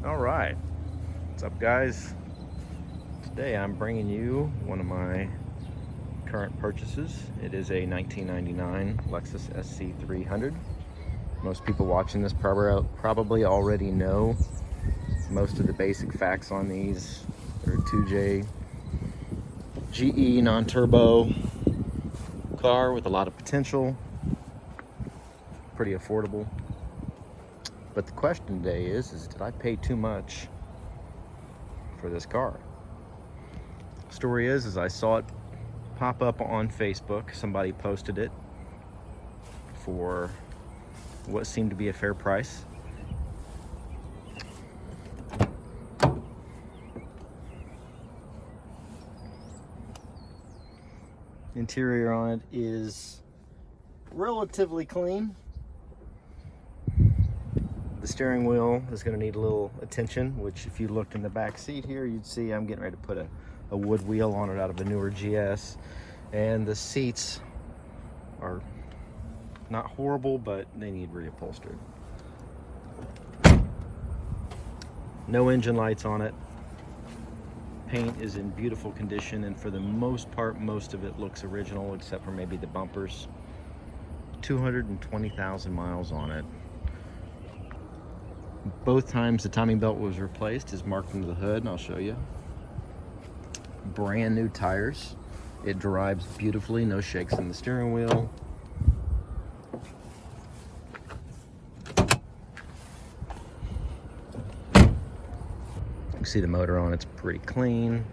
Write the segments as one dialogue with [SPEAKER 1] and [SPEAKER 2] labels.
[SPEAKER 1] All right, what's up, guys? Today I'm bringing you one of my current purchases. It is a 1999 Lexus SC300. Most people watching this probably already know most of the basic facts on these. They're a 2J GE non-turbo car with a lot of potential, pretty affordable. But the question today is did I pay too much for this car? Story is I saw it pop up on Facebook. Somebody posted it for what seemed to be a fair price. Interior on it is relatively clean. The steering wheel is going to need a little attention, which if you looked in the back seat here, you'd see I'm getting ready to put a wood wheel on it out of a newer GS. And the seats are not horrible, but they need reupholstered. No engine lights on it. Paint is in beautiful condition, and for the most part, most of it looks original, except for maybe the bumpers. 220,000 miles on it. Both times the timing belt was replaced is marked into the hood, and I'll show you. Brand new tires. It drives beautifully, no shakes in the steering wheel. You can see the motor on it's pretty clean.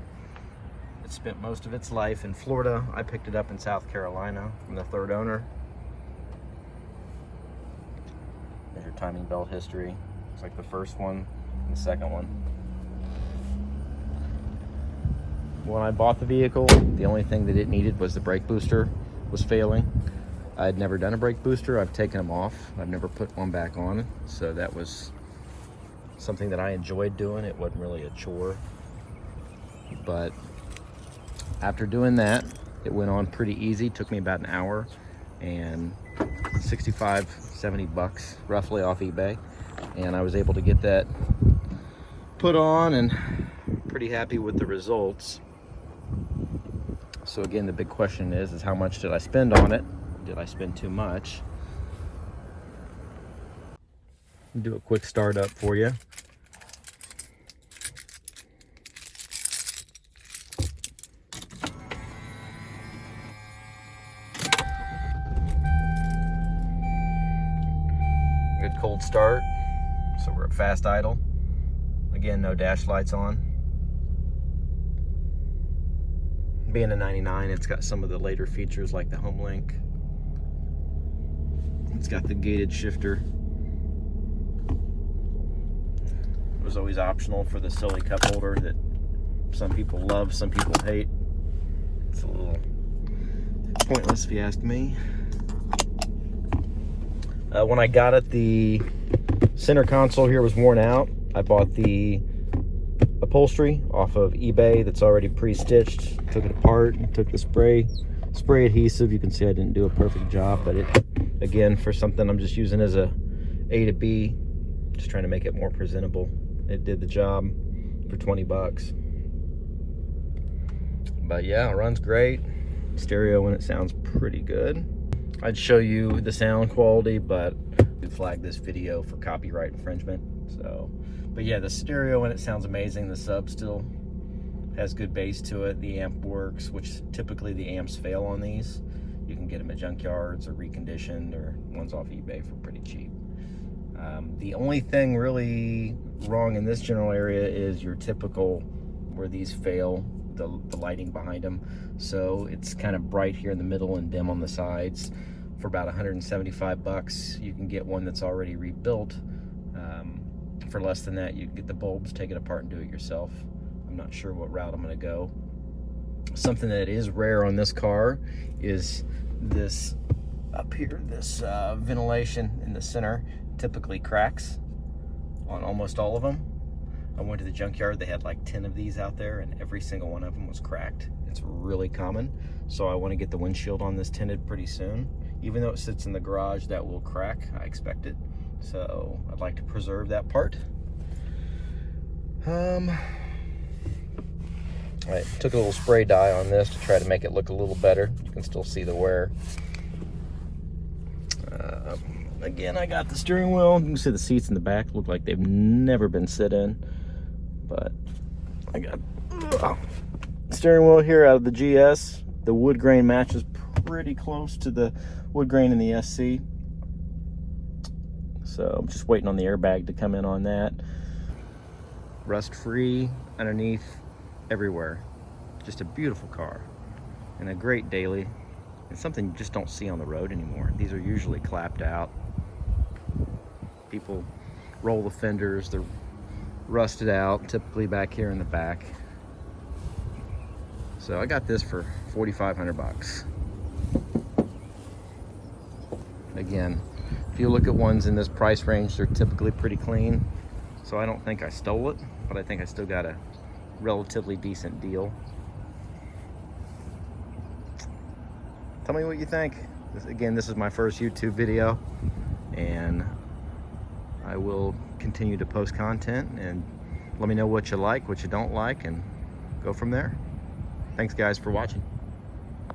[SPEAKER 1] It spent most of its life in Florida. I picked it up in South Carolina from the third owner. There's your timing belt history. Looks like the first one and the second one. When I bought the vehicle, the only thing that it needed was the brake booster was failing. I had never done a brake booster. I've taken them off. I've never put one back on. So that was something that I enjoyed doing. It wasn't really a chore. But after doing that, it went on pretty easy. It took me about an hour and 65, 70 bucks roughly off eBay. And I was able to get that put on and pretty happy with the results. So again, the big question is how much did I spend on it? Did I spend too much? Do a quick start up for you. Good cold start. So we're at fast idle. Again, no dash lights on. Being a 99, it's got some of the later features like the home link. It's got the gated shifter. It was always optional for the silly cup holder that some people love, some people hate. It's a little pointless if you ask me. When I got it, the center console here was worn out. I bought the upholstery off of eBay that's already pre-stitched. Took it apart and took the spray adhesive. You can see I didn't do a perfect job, but it, again, for something I'm just using as a to B, just trying to make it more presentable. It did the job for 20 bucks. But yeah, it runs great. Stereo when it sounds pretty good. I'd show you the sound quality, but we flagged this video for copyright infringement. So, but yeah, the stereo when it sounds amazing. The sub still has good bass to it. The amp works, which typically the amps fail on these. You can get them at junkyards or reconditioned, or ones off eBay for pretty cheap. The only thing really wrong in this general area is your typical where these fail, the lighting behind them. So it's kind of bright here in the middle and dim on the sides. For about 175 bucks, you can get one that's already rebuilt. For less than that, you can get the bulbs, take it apart and do it yourself. I'm not sure what route I'm gonna go. Something that is rare on this car is this up here, this ventilation in the center typically cracks on almost all of them. I went to the junkyard, they had like 10 of these out there, and every single one of them was cracked. It's really common. So I want to get the windshield on this tinted pretty soon. Even though it sits in the garage, that will crack, I expect it. So I'd like to preserve that part. I took a little spray dye on this to try to make it look a little better. You can still see the wear. Again, I got the steering wheel. You can see the seats in the back look like they've never been sit in. But I got steering wheel here out of the GS. The wood grain matches pretty close to the wood grain in the SC. So I'm just waiting on the airbag to come in on that. Rust free underneath, everywhere. Just a beautiful car and a great daily. It's something you just don't see on the road anymore. These are usually clapped out. People roll the fenders, they're rusted out, typically back here in the back. So I got this for 4,500 bucks. Again, if you look at ones in this price range, they're typically pretty clean. So I don't think I stole it, but I think I still got a relatively decent deal. Tell me what you think. Again, this is my first YouTube video, and I will continue to post content, and let me know what you like, what you don't like, and go from there. Thanks guys for watching.